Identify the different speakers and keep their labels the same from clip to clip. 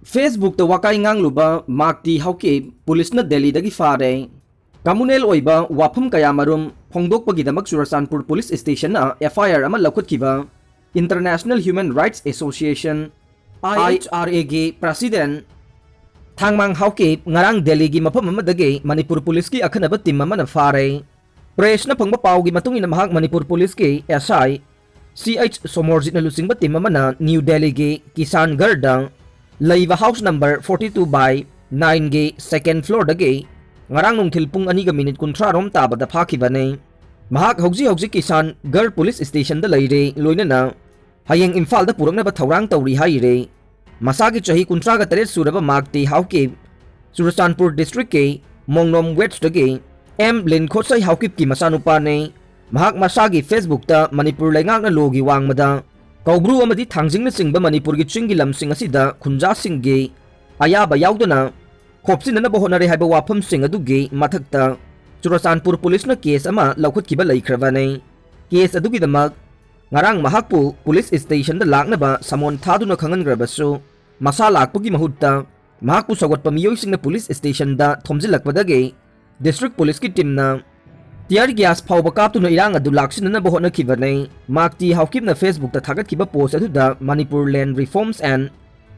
Speaker 1: Facebook ta Wakai Ngangluba Makti Haokip Police na Delhi dagi fare Kamunel oiba wapam kaya marum phongdok pagidamak Churasanpur Police Station na FIR ama laukhatkiba International Human Rights Association IHRA gi President Thangmang Haokip ngarang Delhi gi mapam amadagi Manipur Police ki akhanaba team ama na fare Press na phangba paw gi matungin mahak Manipur Police ki SI CH Somorjit na lusingba team ama na New Delhi gi Kisan Gardang Laiva house number 42 by 9 gi second floor dagi ngarang nungthil pung 2 minute kunthra rom tabada phakibane mahak hauji kisan gar police station da leire loinana hayeng imphal da purakna ba thaurang tawri haire masagi chahi kunthra ga tare suraba Makti Haokip Churasanpur district ke Mongnom west dagi M Lin Khotsai Haokip ki masanupa ne mahak masagi Facebook ta Manipur laingak na logi wangmada Kaubru amadi thangjing na singba Manipur gi chingi lamsing asida khunja singgi ayaba yaudana khopsin na bohonare haiba wafam sing adugi mathakta Churasanpur police na case ama laukhatkiba laikhrabane case adugi damak ngarang mahakpu police station da lakna ba samon thaduna khangangrabasu masa lakpugi mahutta mahakpu sawatpa miyoi singna police station da thomjilakpadagi district police ki team na Tiar gas phawba kaptuna irang adu laksin na bohona khibane Makti Haokip na Facebook ta thagat kiba post adu da Manipur Land Reforms and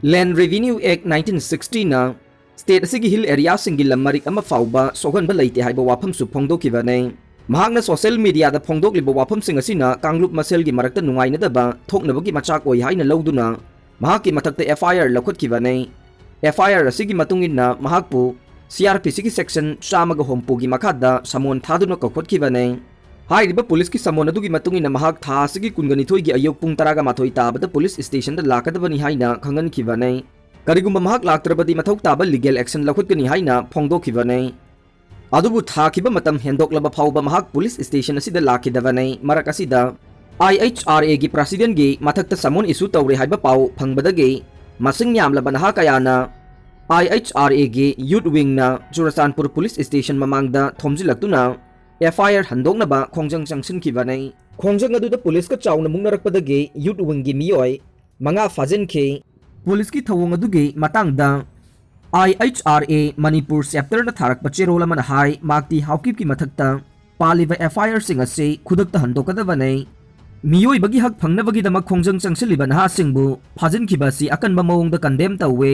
Speaker 1: Land Revenue Act 1960 na state asigi hill area singi lamarik ama phawba sogan ba leite haiba wafam su phongdo khibane mahakna social media da phongdok liba wafam sing asina kangluk masel gi marakta nungai na daba thoknaba gi machak oi haina loduna mahakki mathakta FIR lakhat khibane FIR asigi matungin na mahakpu CRPC ki section Shamaga Hompu gi makada samon thaduna kakhot kibane hairiba police ki samon adu gi matungin na mahak tha sigi kungani thoi gi ayok pung taraga mathoi tabada police station da lakadabani haina khangan kibane karigumba mahak laktrabadi mathok taba legal action lakhut kani haina phongdo kibane adubu tha kiba matam hendok laba phauba mahak police station asida lakidabane marak asida IHRA gi president gi mathakta samon issue tawre haiba pau phangbadagi masing yam laba naha kayana IHRA gi youth wing na Churasanpur police station mamangda thomjilaktuna FIR handokna ba khongjang changsin khibane khongjang adu da police ka chawna mungnarakpadagi youth wing gi miyoi manga fajen khe police ki thawong adu gi matangda IHRA Manipur chapter na tharak pacherola man hai Makti Haokip ki mathakta paliba FIR sing ase khudakta handokadabane miyoi bagi hak phangna bagi damak khongjang changsiliban ha singbu fajen khibasi akanba mawong da condemn tawe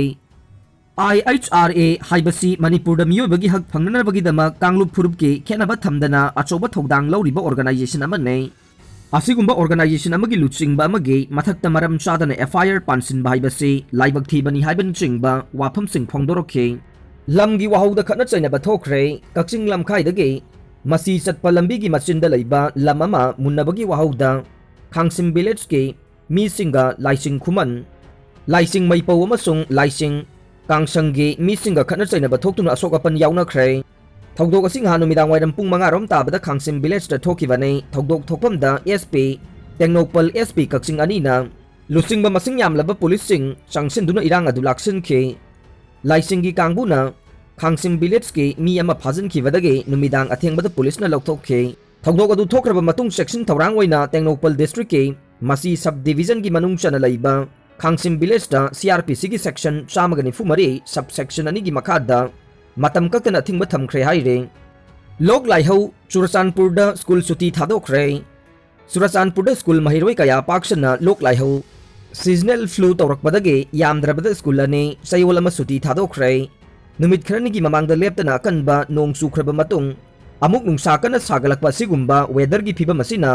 Speaker 1: IHRA haibasi Manipur da miyoi bagi hak phangnana bagi dama Kanglup Phurup ki khenaba thamdana achoba thogdang lawriba organization amane asigumba organization amagi luchingba amagi mathakta maram chadana FIR pansin haibasi laibak thibani haiban chingba wafam sing phongdorokhe lamgi wahauda khatna chaina ba thokre kakching lamkhai dagi masi chatpa lambi gi machinda leiba lamama munnabagi wahauda khangsim village ki mi singa laising khuman laising maipo amasung laising Kangsangi misinga khana chaina ba thoktuna asok apan yauna khre thogdok asing hanu midang wairam pung manga rom tabada khangsim village ta thokibane thogdok thokpam da SP Tengnopal SP kaksing anina lusing ba masing yam laba police sing changsin duna irang adu laksin khe laisingi kangbuna khangsim village ki mi ama phajin khibadagi numidang athengbada police na lokthokhe thogdok adu thokraba matung section thawrang oina Tengnopal district ki masi sub division gi manung chana laiba Khangsim village da CRPC gi section chamagani fumari subsection ani gi makada matam kaktana thingba thamkhre haire lok laihau Churasanpur da school suti thadokre Churasanpur da school mahiroi kaya pakshana lok laihau seasonal flu tawrakbadagi yamdrabada school ani sayol ama suti thadokre numit kharani gi mamangda leptana kanba nong sukraba matung amuk nungsa kana sagalakpa sigumba weather gi phiba masina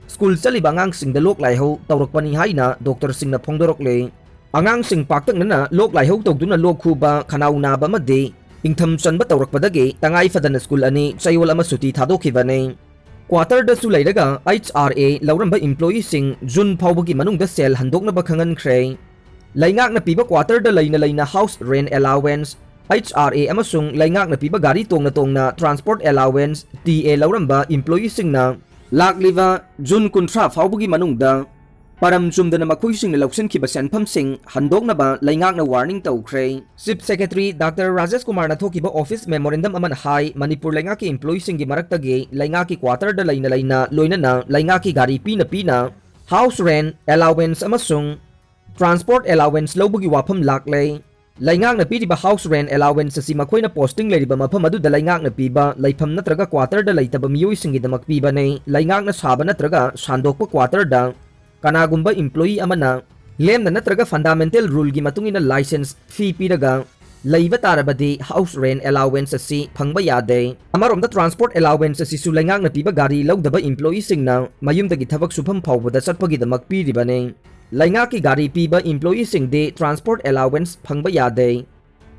Speaker 1: School chaliba angang sing da lok laihau tawrakpani haina doctor sing na phongdorokle angang sing paktak na lok laihau tawduna lok khuba khanau na ba made ingtham chanba tawrakpadagi tangai fadana school ani chayol ama suti thadokhibane quarter da su lairaga HRA lauramba employee sing June phawbagi manung da sel handokna ba khangan khre laingak na piba quarter da laina house rent allowance HRA amasung laingak na piba gari tongna transport allowance TA lauramba employee sing na Lakliva June kuntra phawbugi manungda param chumdana makhoi sing na loksin khiba senpham sing handok na ba laingak na warning tawkhre Chief Secretary Dr. Rajesh Kumar na thokiba office memorandum aman hai Manipur laingak ki employee sing gi maraktagi laingak ki quarter da laina loina na laingak ki gari pina house rent allowance amasung transport allowance lawbugi wafam laklei Laingak na piriba house rent allowance asi makhoi na posting leiriba mafam adu da laingak na piba laifam natraga quarter da laitaba miyoi singi damak piba nei laingak na saba natraga sandokpa quarter da kanagumba employee amana lemna natraga fundamental rule gi matungina license fee piraga laiba tarabadi house rent allowance asi phangba yade amarom da transport allowance asi su laingak na piba gari laudaba employee singna mayum dagi thabak sufam phawbada satpagi damak piriba nei Laingak ki gari piba employee sing de transport allowance phangba yade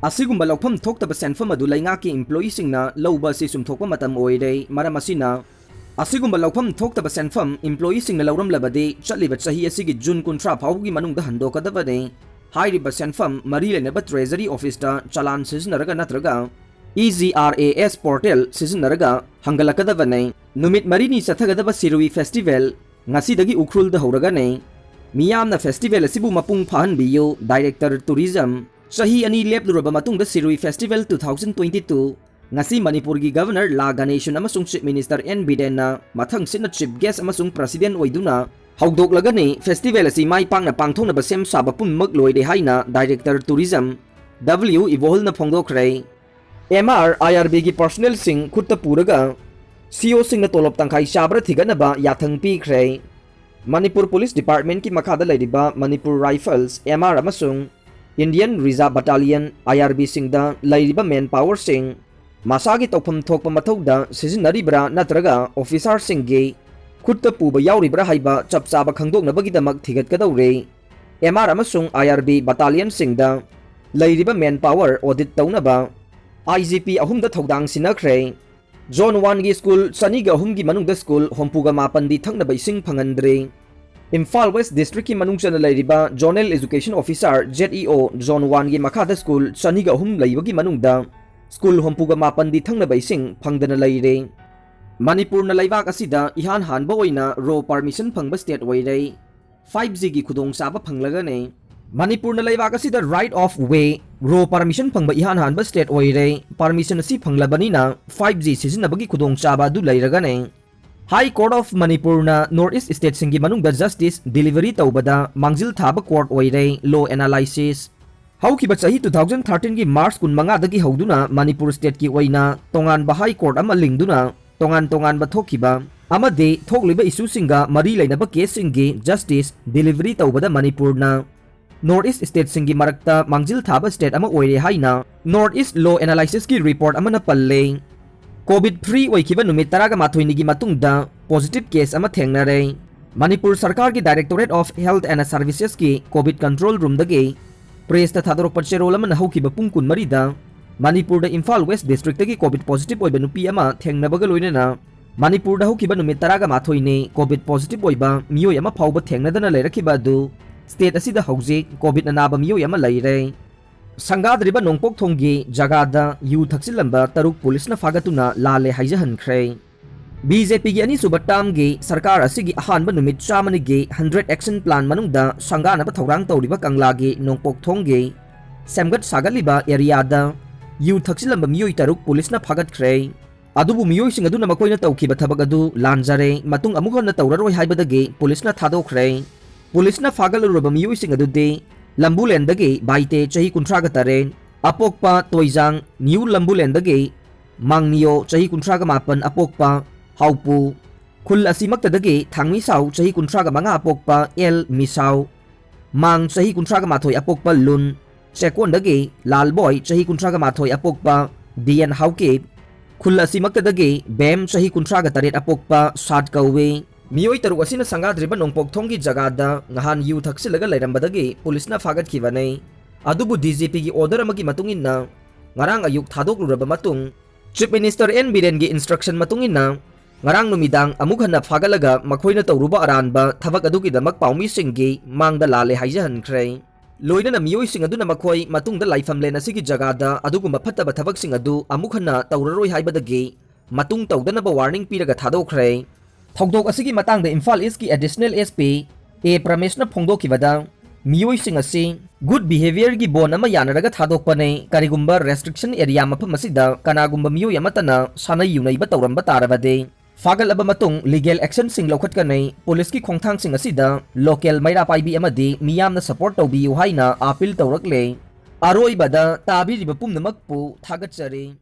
Speaker 1: asigumba laufam thokta senfam adu laingak ki employee sing na lauba si sumthokpa matam oire maram asina asigumba laufam thokta senfam employee sing na lauram labade chatliba chahi asigi June 13 phawgi manungda handokadabane hairiba senfam mari lenaba treasury office da chalan siznaraga natraga EGRAS portal siznaraga hangalakadabane numit marini sathagadaba Sirui festival ngasidagi ukrul da horaga ne Miyamna festival asibu mapung pahanbiyo Director Tourism Sahi ani lepluraba matungda Sirui Festival 2022 ngasi Manipur gi Governor La Ganeshan amasung Chief Minister N Biden na mathang sina Chief Guest amasung President oiduna hawdok lagani festival asi mai pangna pangthongna ba sem saba pun magloide haina Director Tourism W Evolve na phongdokre MR IRB gi personnel sing khutta puraga CO sing na tolop tangkai sabra thigana ba yathang pi khre Manipur Police Department ki makhada lairiba Manipur Rifles MR amasung Indian Reserve Battalion IRB singda lairiba manpower sing masagi tawpham thokpa mathauda sizinaribra natraga officer singge khutta puba yauribra haiba chapchaba khangdoknabagi damak thigatkadawre MR amasung IRB Battalion singda lairiba manpower audit tawnaba IGP ahumda thodang sinakre Zone 1 gi school Saniga humgi manungda school hompuga mapandi thangnaba ising phangandre Imphal West District ki manungchana lairiba Zonal Education Officer ZEO Zone 1 gi makhada school Saniga hum laibagi manungda school hompuga mapandi thangnaba ising phangdana laire Manipur na laibak asida ihan hanba oina raw permission phangba state oire 5G gi khudong saba phanglaga ne Manipur na laibak asida right of way raw permission phangba ihan hanba state oire permission asi phanglabani na 5G sizinabagi khudong chaba du lairaga ne High Court of Manipur na Northeast State singi manungda justice delivery tawbada mangjil thaba court oire law analysis Haokip chahi 2013 gi March 15 dagi hawduna Manipur state ki oina tongan ba high court ama lingduna tongan ba thokiba amade thokliba issue singa mari lainaba case singi justice delivery tawbada Manipur na Northeast State singi marakta mangjil thaba state ama oire haina Northeast Law Analysis ki report ama na palle COVID free oikiba numit taraga mathoini gi matungda positive case ama thengnare Manipur Sarkar ki Directorate of Health and Services ki COVID control room dagi press ta thadorok parcherol ama nahukiba pungkun marida Manipur da Imphal West District dagi COVID positive oiba nupi ama thengnabaga loinena Manipur da hukiba numit taraga mathoini COVID positive oiba miyoi ama phawba thengnadana leirakiba du State asida hauzik COVID na naba miyoi ama laire Sangadriba nongpok thonggi jagada yu thaksilamba taruk police na fagatuna lale haijahankhre BJP gi ani subatam gi sarkar asigi ahanba numit chamani gi 100 action plan manungda sangana ba thorang tawriba kangla gi nongpok thonggi semgat sagaliba area da yu thaksilamba miyoi taruk police na fagatkhre adubu miyoi sing aduna makoina tawkiba thabak adu lanjare matung amukhon na tawraroi haibadagi police na thadokkhre police na fagalurba miyoi sing adude Lambulendagi baite chahi kuntraga taren apokpa toijang new Lambulendagi mangniyo chahi kuntraga mapan apokpa haupu khul asimaktadagi thangmi sau chahi kuntraga manga apokpa el misau mang chahi kuntraga mathoi apokpa lun sekondagi lalboy chahi kuntraga mathoi apokpa dian Haokip khul asimaktadagi bem chahi kuntraga taret apokpa sat kawe Miyoi taruk asina sangadriba nongpok thonggi jagada ngahan yu thaksilaga lairambadagi police na fagatkhibane adubu DGP gi order amagi matungin ngarang ayuk thadokluraba matung Chief Minister N Biden gi instruction matungin ngarang numidang amukhanna fagalaga makhoina tawruba aranba thabak adugi damak paumi singgi mangda lale haijahankhre loina na miyoi sing aduna makhoi matungda laifam len asigi jagada adugumba phattaba thabak sing adu amukhanna tawraroi haibadagi matung tawdanaba warning piraga thadokkhre Thogdok asigi matangda Imphal East ki additional SP A Prameshna phongdokibada miyoi sing asi good behavior gi bon ama yanaraga thadokpane karigumba restriction area mafam asida kanagumba miyoi amatana sanai yunai ba tawramba tarabade fagal aba matung legal action sing lokhat kanai police ki khongthang sing asida local maira paibi amadi miyamna support tawbiyu haina appeal tawrakle ꯑꯔꯣꯏꯕꯗ ꯇꯥꯕꯤꯔꯤꯕ ꯄꯨꯝꯅꯃꯛꯄꯨ ꯊꯥꯒꯠꯆꯔꯤ꯫